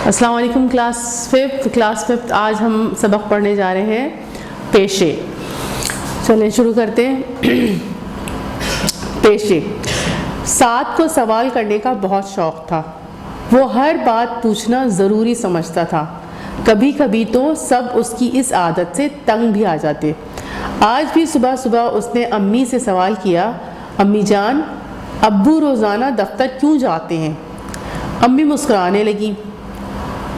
السلام علیکم class fifth آج ہم سبق پڑھنے جا رہے ہیں پیشے. چلیں شروع کرتے ہیں. پیشے. سعد کو سوال کرنے کا بہت شوق تھا. وہ ہر بات پوچھنا ضروری سمجھتا تھا. کبھی کبھی تو سب اس کی اس عادت سے تنگ بھی آ جاتے. آج بھی صبح صبح اس نے امی سے سوال کیا, امی جان, ابو روزانہ دفتر کیوں جاتے ہیں؟ امی مسکرانے لگی.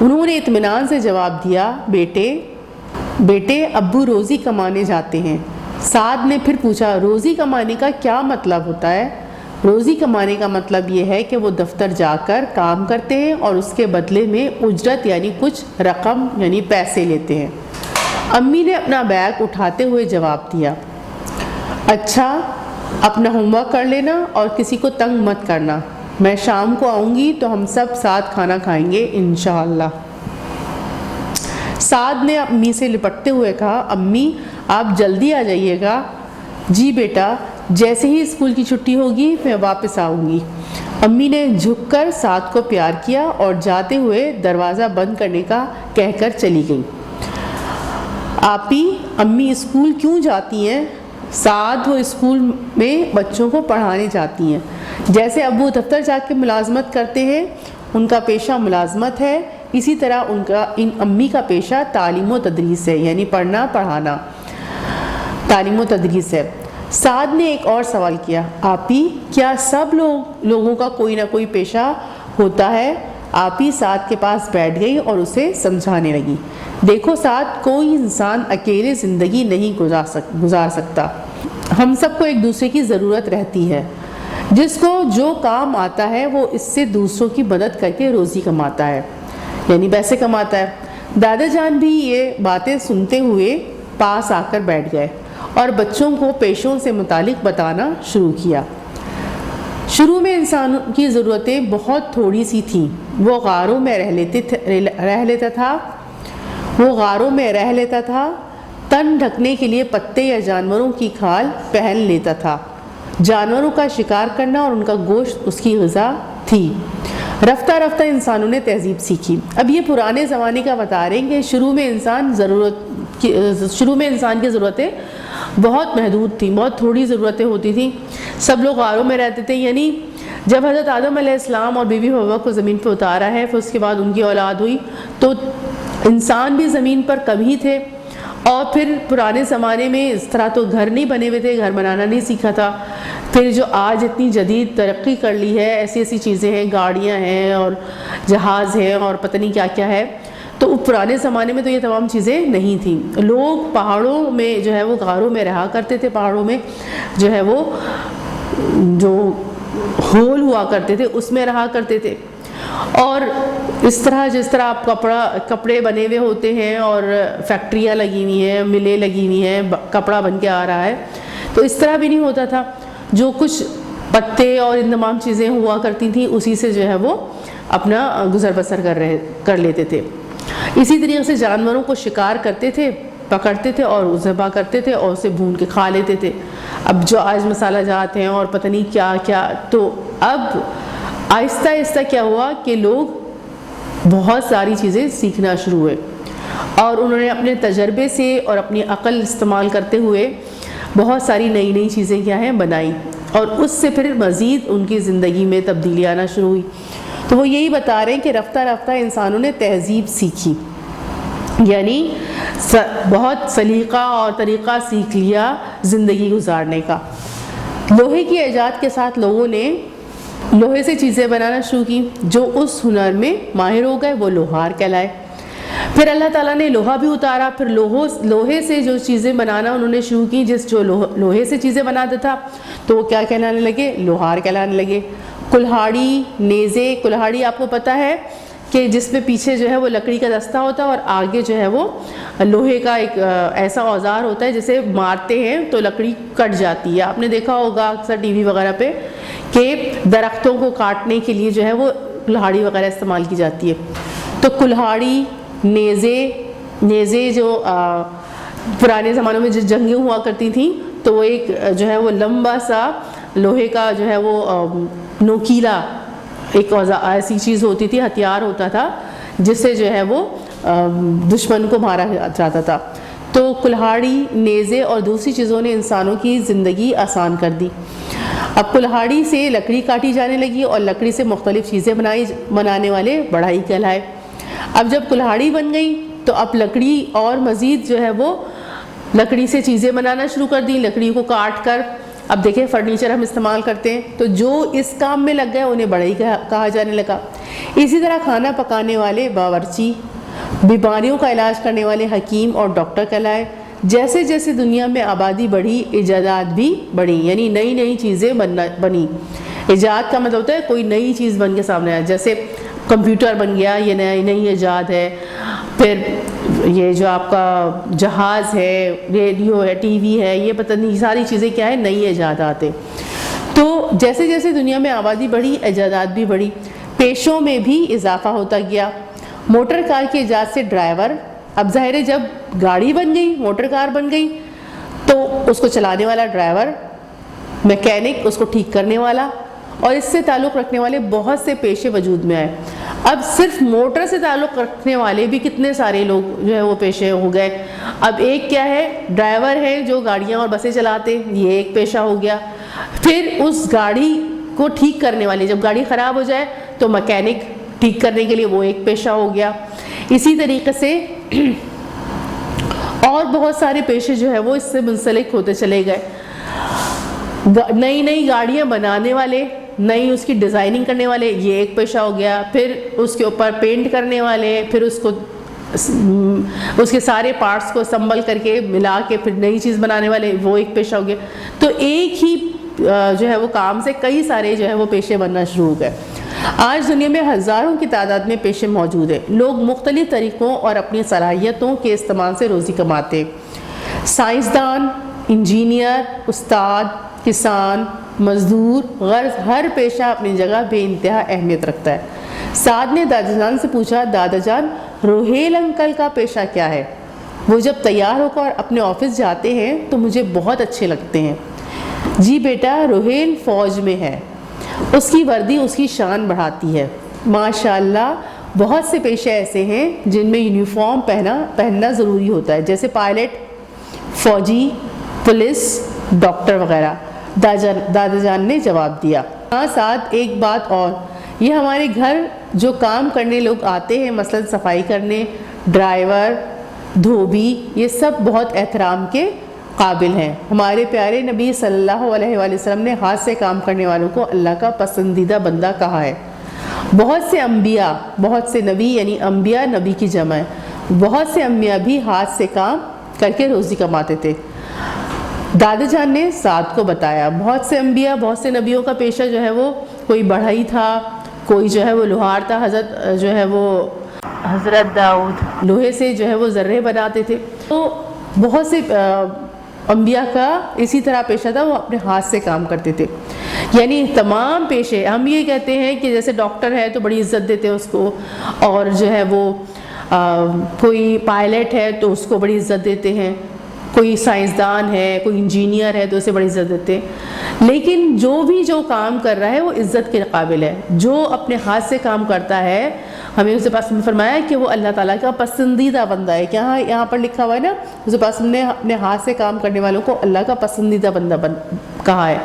انہوں نے اطمینان سے جواب دیا, بیٹے ابو روزی کمانے جاتے ہیں. سعد نے پھر پوچھا, روزی کمانے کا کیا مطلب ہوتا ہے؟ روزی کمانے کا مطلب یہ ہے کہ وہ دفتر جا کر کام کرتے ہیں اور اس کے بدلے میں اجرت یعنی کچھ رقم یعنی پیسے لیتے ہیں. امی نے اپنا بیگ اٹھاتے ہوئے جواب دیا, اچھا اپنا ہوم ورک کر لینا اور کسی کو تنگ مت کرنا. میں شام کو آؤں گی تو ہم سب ساتھ کھانا کھائیں گے انشاءاللہ. سعد نے امی سے لپٹتے ہوئے کہا, امی آپ جلدی آ جائیے گا. جی بیٹا, جیسے ہی اسکول کی چھٹی ہوگی میں واپس آؤں گی. امی نے جھک کر سعد کو پیار کیا اور جاتے ہوئے دروازہ بند کرنے کا کہہ کر چلی گئی. آپی, امی اسکول کیوں جاتی ہیں؟ سعد, وہ اسکول میں بچوں کو پڑھانے جاتی ہیں. جیسے ابو دفتر جا کے ملازمت کرتے ہیں, ان کا پیشہ ملازمت ہے, اسی طرح ان امی کا پیشہ تعلیم و تدریس ہے, یعنی پڑھنا پڑھانا, تعلیم و تدریس ہے. سعد نے ایک اور سوال کیا, آپی کیا سب لوگوں کا کوئی نہ کوئی پیشہ ہوتا ہے؟ آپی سعد کے پاس بیٹھ گئی اور اسے سمجھانے لگی. دیکھو سعد, کوئی انسان اکیلے زندگی نہیں گزار سکتا. ہم سب کو ایک دوسرے کی ضرورت رہتی ہے. جس کو جو کام آتا ہے وہ اس سے دوسروں کی مدد کر کے روزی کماتا ہے, یعنی پیسے کماتا ہے. دادا جان بھی یہ باتیں سنتے ہوئے پاس آ کر بیٹھ گئے اور بچوں کو پیشوں سے متعلق بتانا شروع کیا. شروع میں انسان کی ضرورتیں بہت تھوڑی سی تھیں. وہ غاروں میں رہ لیتا تھا. تن ڈھکنے کے لیے پتے یا جانوروں کی کھال پہن لیتا تھا. جانوروں کا شکار کرنا اور ان کا گوشت اس کی غذا تھی. رفتہ رفتہ انسانوں نے تہذیب سیکھی. اب یہ پرانے زمانے کا بتا رہے ہیں کہ شروع میں انسان کی ضرورتیں بہت محدود تھیں, بہت تھوڑی ضرورتیں ہوتی تھیں. سب لوگ غاروں میں رہتے تھے. یعنی جب حضرت آدم علیہ السلام اور بی بی حوا کو زمین پہ اتارا ہے, پھر اس کے بعد ان کی اولاد ہوئی, تو انسان بھی زمین پر کم ہی تھے. اور پھر پرانے زمانے میں اس طرح تو گھر نہیں بنے ہوئے تھے, گھر بنانا نہیں سیکھا تھا. پھر جو آج اتنی جدید ترقی کر لی ہے, ایسی چیزیں ہیں, گاڑیاں ہیں اور جہاز ہیں اور پتہ نہیں کیا کیا ہے, تو پرانے زمانے میں تو یہ تمام چیزیں نہیں تھیں. لوگ پہاڑوں میں جو ہے وہ غاروں میں رہا کرتے تھے. پہاڑوں میں جو ہے وہ جو ہول ہوا کرتے تھے اس میں رہا کرتے تھے. اور اس طرح جس طرح آپ کپڑے بنے ہوئے ہوتے ہیں اور فیکٹریاں لگی ہوئی ہیں, ملیں لگی ہوئی ہیں, کپڑا بن کے آ رہا ہے, تو اس طرح بھی نہیں ہوتا تھا. جو کچھ پتے اور ان تمام چیزیں ہوا کرتی تھیں اسی سے جو ہے وہ اپنا گزر بسر کر لیتے تھے. اسی طریقے سے جانوروں کو شکار کرتے تھے, پکڑتے تھے اور ذبح کرتے تھے اور اسے بھون کے کھا لیتے تھے. اب جو آج مسالہ جات ہیں اور پتہ نہیں کیا کیا, تو اب آہستہ آہستہ کیا ہوا کہ لوگ بہت ساری چیزیں سیکھنا شروع ہوئے اور انہوں نے اپنے تجربے سے اور اپنی عقل استعمال کرتے ہوئے بہت ساری نئی چیزیں کیا ہیں بنائیں, اور اس سے پھر مزید ان کی زندگی میں تبدیلی آنا شروع ہوئی. تو وہ یہی بتا رہے ہیں کہ رفتہ رفتہ انسانوں نے تہذیب سیکھی, یعنی بہت سلیقہ اور طریقہ سیکھ لیا زندگی گزارنے کا. لوہے کی ایجاد کے ساتھ لوگوں نے لوہے سے چیزیں بنانا شروع کی. جو اس ہنر میں ماہر ہو گئے وہ لوہار کہلائے. پھر اللہ تعالیٰ نے لوہا بھی اتارا. پھر لوہے سے جو چیزیں بنانا انہوں نے شروع کی, جو لوہے سے چیزیں بناتا تھا تو وہ کیا کہلانے لگے؟ لوہار کہلانے لگے. کلہاڑی, نیزے. کلہاڑی آپ کو پتہ ہے کہ جس میں پیچھے جو ہے وہ لکڑی کا دستہ ہوتا ہے اور آگے جو ہے وہ لوہے کا ایک ایسا اوزار ہوتا ہے جسے مارتے ہیں تو لکڑی کٹ جاتی ہے. آپ نے دیکھا ہوگا اکثر ٹی وی وغیرہ پہ کہ درختوں کو کاٹنے کے لیے جو ہے وہ کلہاڑی وغیرہ استعمال کی جاتی ہے. تو کلہاڑی, نیزے جو پرانے زمانوں میں جو جنگیں ہوا کرتی تھیں تو وہ ایک جو ہے وہ لمبا سا لوہے کا جو ہے وہ نوکیلا ایک ایسی چیز ہوتی تھی, ہتھیار ہوتا تھا جس سے جو ہے وہ دشمن کو مارا جاتا تھا۔ تو کلہاڑی، نیزے اور دوسری چیزوں نے انسانوں کی زندگی آسان کر دی۔ اب کلہاڑی سے لکڑی کاٹی جانے لگی اور لکڑی سے مختلف چیزیں بنانے والے بڑھئی کہلائے۔ اب جب کلہاڑی بن گئی تو اب لکڑی اور مزید جو ہے وہ لکڑی سے چیزیں بنانا شروع کر دی، لکڑی کو کاٹ کر۔ اب دیکھیں فرنیچر ہم استعمال کرتے ہیں تو جو اس کام میں لگ گئے انہیں بڑھئی کہا جانے لگا۔ اسی طرح کھانا پکانے والے باورچی، بیماریوں کا علاج کرنے والے حکیم اور ڈاکٹر کہلائے۔ جیسے جیسے دنیا میں آبادی بڑھی، ایجادات بھی بڑھی، یعنی نئی نئی چیزیں بنی۔ ایجاد کا مطلب ہوتا ہے کوئی نئی چیز بن کے سامنے آیا، جیسے کمپیوٹر بن گیا، یہ نئی ایجاد ہے۔ پھر یہ جو آپ کا جہاز ہے، ریڈیو ہے، ٹی وی ہے، یہ پتہ نہیں ساری چیزیں کیا ہے، نئی ایجادات ہیں۔ تو جیسے جیسے دنیا میں آبادی بڑھی، ایجادات بھی بڑھی، پیشوں میں بھی اضافہ ہوتا گیا۔ موٹر کار کی ایجاد سے ڈرائیور، اب ظاہر ہے جب گاڑی بن گئی، موٹر کار بن گئی تو اس کو چلانے والا ڈرائیور، میکینک اس کو ٹھیک کرنے والا، اور اس سے تعلق رکھنے والے بہت سے پیشے وجود میں آئے۔ اب صرف موٹر سے تعلق رکھنے والے بھی کتنے سارے لوگ جو ہے وہ پیشے ہو گئے۔ اب ایک کیا ہے، ڈرائیور ہے جو گاڑیاں اور بسیں چلاتے، یہ ایک پیشہ ہو گیا۔ پھر اس گاڑی کو ٹھیک کرنے والے، جب گاڑی خراب ہو جائے تو میکینک ٹھیک کرنے کے لیے وہ ایک پیشہ ہو گیا۔ اسی طریقے سے اور بہت سارے پیشے جو ہے وہ اس سے منسلک ہوتے چلے گئے۔ نئی نئی گاڑیاں بنانے والے، نئی اس کی ڈیزائننگ کرنے والے، یہ ایک پیشہ ہو گیا۔ پھر اس کے اوپر پینٹ کرنے والے، پھر اس کے سارے پارٹس کو اسمبل کر کے ملا کے پھر نئی چیز بنانے والے، وہ ایک پیشہ ہو گیا۔ تو ایک ہی جو ہے وہ کام سے کئی سارے جو ہے وہ پیشے بننا شروع ہو گئے۔ آج دنیا میں ہزاروں کی تعداد میں پیشے موجود ہیں۔ لوگ مختلف طریقوں اور اپنی صلاحیتوں کے استعمال سے روزی کماتے۔ سائنسدان، انجینئر، استاد، کسان، مزدور، غرض ہر پیشہ اپنی جگہ بے انتہا اہمیت رکھتا ہے۔ سعد نے دادا جان سے پوچھا، دادا جان روہیل انکل کا پیشہ کیا ہے؟ وہ جب تیار ہو کر اپنے آفس جاتے ہیں تو مجھے بہت اچھے لگتے ہیں۔ جی بیٹا، روہیل فوج میں ہے، اس کی وردی اس کی شان بڑھاتی ہے۔ ماشاءاللہ بہت سے پیشے ایسے ہیں جن میں یونیفارم پہننا ضروری ہوتا ہے، جیسے پائلٹ، فوجی، پولیس، ڈاکٹر وغیرہ۔ دادا جان نے جواب دیا، ہاں ساتھ ایک بات اور، یہ ہمارے گھر جو کام کرنے لوگ آتے ہیں، مثلا صفائی کرنے، ڈرائیور، دھوبی، یہ سب بہت احترام کے قابل ہیں۔ ہمارے پیارے نبی صلی اللہ علیہ وآلہ وسلم نے ہاتھ سے کام کرنے والوں کو اللہ کا پسندیدہ بندہ کہا ہے۔ بہت سے انبیاء، بہت سے نبی یعنی انبیاء نبی کی جمع ہے، بہت سے انبیاء بھی ہاتھ سے کام کر کے روزی کماتے تھے۔ دادا جان نے سعد کو بتایا، بہت سے انبیاء، بہت سے نبیوں کا پیشہ جو ہے وہ کوئی بڑھئی تھا، کوئی جو ہے وہ لوہار تھا۔ حضرت داؤد لوہے سے جو ہے وہ ذرے بناتے تھے۔ تو بہت سے انبیاء کا اسی طرح پیشہ تھا، وہ اپنے ہاتھ سے کام کرتے تھے۔ یعنی تمام پیشے، ہم یہ کہتے ہیں کہ جیسے ڈاکٹر ہے تو بڑی عزت دیتے ہیں اس کو، اور جو ہے وہ کوئی پائلٹ ہے تو اس کو بڑی عزت دیتے ہیں، کوئی سائنسدان ہے، کوئی انجینئر ہے تو اسے بڑی عزت دیتے ہیں۔ لیکن جو کام کر رہا ہے وہ عزت کے قابل ہے۔ جو اپنے ہاتھ سے کام کرتا ہے، ہمیں اسے پاس میں فرمایا کہ وہ اللہ تعالیٰ کا پسندیدہ بندہ ہے۔ کیا یہاں پر لکھا ہوا ہے نا، اسے پاس نے اپنے ہاتھ سے کام کرنے والوں کو اللہ کا پسندیدہ بندہ کہا ہے۔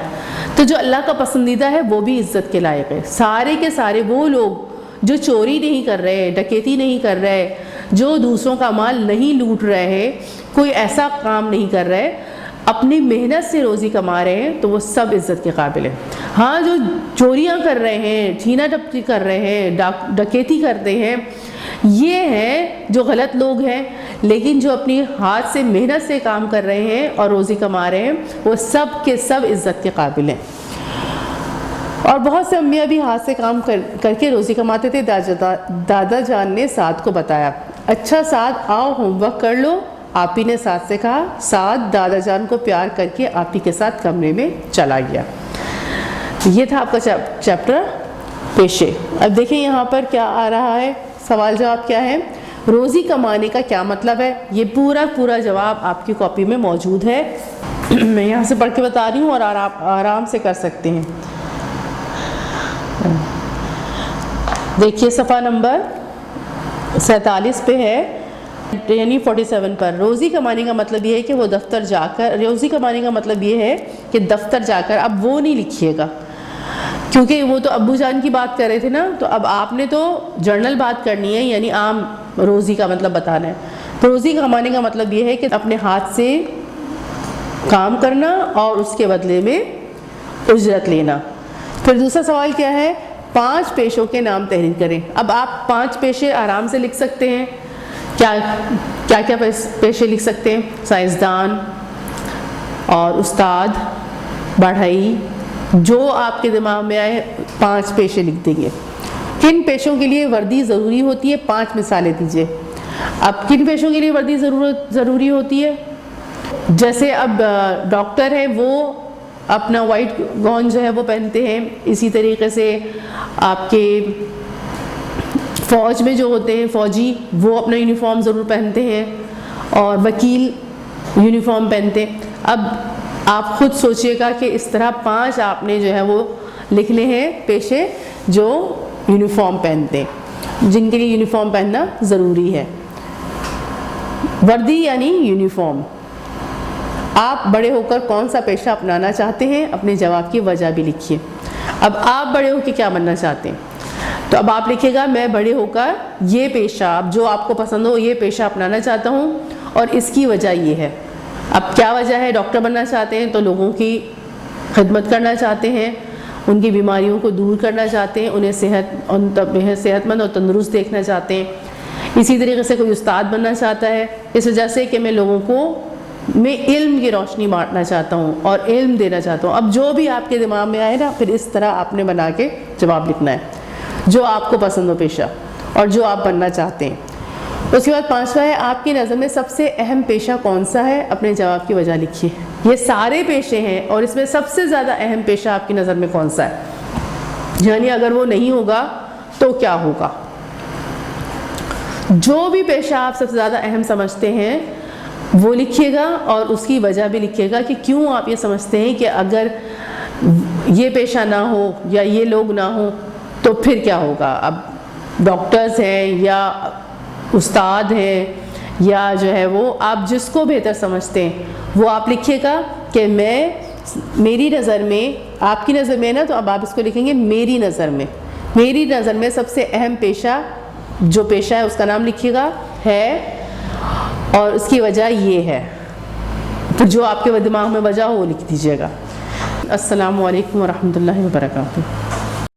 تو جو اللہ کا پسندیدہ ہے وہ بھی عزت کے لائق ہے۔ سارے کے سارے وہ لوگ جو چوری نہیں کر رہے، ڈکیتی نہیں کر رہے، جو دوسروں کا مال نہیں لوٹ رہے، کوئی ایسا کام نہیں کر رہے، اپنی محنت سے روزی کما رہے ہیں، تو وہ سب عزت کے قابل ہیں۔ ہاں جو چوریاں کر رہے ہیں، چھینا ڈپٹی کر رہے ہیں، ڈکیتی کرتے ہیں، یہ ہیں جو غلط لوگ ہیں، لیکن جو اپنی ہاتھ سے محنت سے کام کر رہے ہیں اور روزی کما رہے ہیں، وہ سب کے سب عزت کے قابل ہیں۔ اور بہت سے انبیاء بھی ہاتھ سے کام کر کے روزی کماتے تھے۔ دادا جان نے سعد کو بتایا، اچھا سعد آؤ ہوم ورک کر لو۔ آپی نے سعد سے کہا۔ سعد دادا جان کو پیار کر کے آپی کے ساتھ کمرے میں چلا گیا۔ یہ تھا آپ کا چیپٹر پیشے۔ اب دیکھیں یہاں پر کیا آ رہا ہے، سوال جواب کیا ہے، روزی کمانے کا کیا مطلب ہے۔ یہ پورا جواب آپ کی کاپی میں موجود ہے، میں یہاں سے پڑھ کے بتا رہی ہوں اور آرام سے کر سکتے ہیں۔ دیکھیے صفحہ نمبر 47 پہ ہے، یعنی 47 پر. روزی کمانے کا مطلب یہ ہے کہ وہ دفتر جا کر، روزی کمانے کا مطلب یہ ہے کہ دفتر جا کر، اب وہ نہیں لکھیے گا کیونکہ وہ تو ابو جان کی بات کر رہے تھے نا، تو اب آپ نے تو جرنل بات کرنی ہے، یعنی عام روزی کا مطلب بتانا ہے. تو روزی کمانے کا مطلب یہ ہے کہ اپنے ہاتھ سے کام کرنا اور اس کے بدلے میں اجرت لینا. پھر دوسرا سوال کیا ہے؟ 5 پیشوں کے نام تحریر کریں. اب آپ 5 پیشے آرام سے لکھ سکتے ہیں. کیا کیا پیشے لکھ سکتے ہیں؟ سائنسدان اور استاد، بڑھئی، جو آپ کے دماغ میں آئے 5 پیشے لکھ دیں گے. کن پیشوں کے لیے وردی ضروری ہوتی ہے؟ 5 مثالیں دیجیے. اب کن پیشوں کے لیے وردی ضروری ہوتی ہے؟ جیسے اب ڈاکٹر ہیں وہ اپنا وائٹ گاؤن جو ہے وہ پہنتے ہیں. اسی طریقے سے آپ کے فوج میں جو ہوتے ہیں فوجی، وہ اپنا یونیفارم ضرور پہنتے ہیں، اور وکیل یونیفارم پہنتے ہیں. اب آپ خود سوچئے گا کہ اس طرح 5 آپ نے جو ہے وہ لکھنے ہیں پیشے جو یونیفارم پہنتے ہیں، جن کے لیے یونیفارم پہننا ضروری ہے. وردی یعنی یونیفارم. آپ بڑے ہو کر کون سا پیشہ اپنانا چاہتے ہیں؟ اپنے جواب کی وجہ بھی لکھیے. اب آپ بڑے ہو کے کیا بننا چاہتے ہیں؟ تو اب آپ لکھیے گا میں بڑے ہو کر یہ پیشہ، اب جو آپ کو پسند ہو یہ پیشہ اپنانا چاہتا ہوں اور اس کی وجہ یہ ہے. اب کیا وجہ ہے؟ ڈاکٹر بننا چاہتے ہیں تو لوگوں کی خدمت کرنا چاہتے ہیں، ان کی بیماریوں کو دور کرنا چاہتے ہیں، انہیں صحت مند اور تندرست دیکھنا چاہتے ہیں. اسی طریقے سے کوئی استاد بننا چاہتا ہے اس وجہ سے کہ میں لوگوں کو میں علم کی روشنی بانٹنا چاہتا ہوں اور علم دینا چاہتا ہوں. اب جو بھی آپ کے دماغ میں آئے نا، پھر اس طرح آپ نے بنا کے جواب لکھنا ہے جو آپ کو پسند ہو پیشہ اور جو آپ بننا چاہتے ہیں. اس کے بعد 5واں ہے آپ کی نظر میں سب سے اہم پیشہ کون سا ہے؟ اپنے جواب کی وجہ لکھیے. یہ سارے پیشے ہیں اور اس میں سب سے زیادہ اہم پیشہ آپ کی نظر میں کون سا ہے؟ یعنی اگر وہ نہیں ہوگا تو کیا ہوگا؟ جو بھی پیشہ آپ سب سے زیادہ اہم سمجھتے ہیں وہ لکھیے گا اور اس کی وجہ بھی لکھیے گا کہ کیوں آپ یہ سمجھتے ہیں کہ اگر یہ پیشہ نہ ہو یا یہ لوگ نہ ہوں تو پھر کیا ہوگا. اب ڈاکٹرز ہیں یا استاد ہیں یا جو ہے وہ آپ جس کو بہتر سمجھتے ہیں وہ آپ لکھیے گا کہ میری نظر میں، آپ کی نظر میں نا، تو اب آپ اس کو لکھیں گے میری نظر میں سب سے اہم پیشہ، جو پیشہ ہے اس کا نام لکھیے گا ہے اور اس کی وجہ یہ ہے. تو جو آپ کے دماغ میں وجہ ہو وہ لکھ دیجیے گا. السلام علیکم ورحمۃ اللہ وبرکاتہ.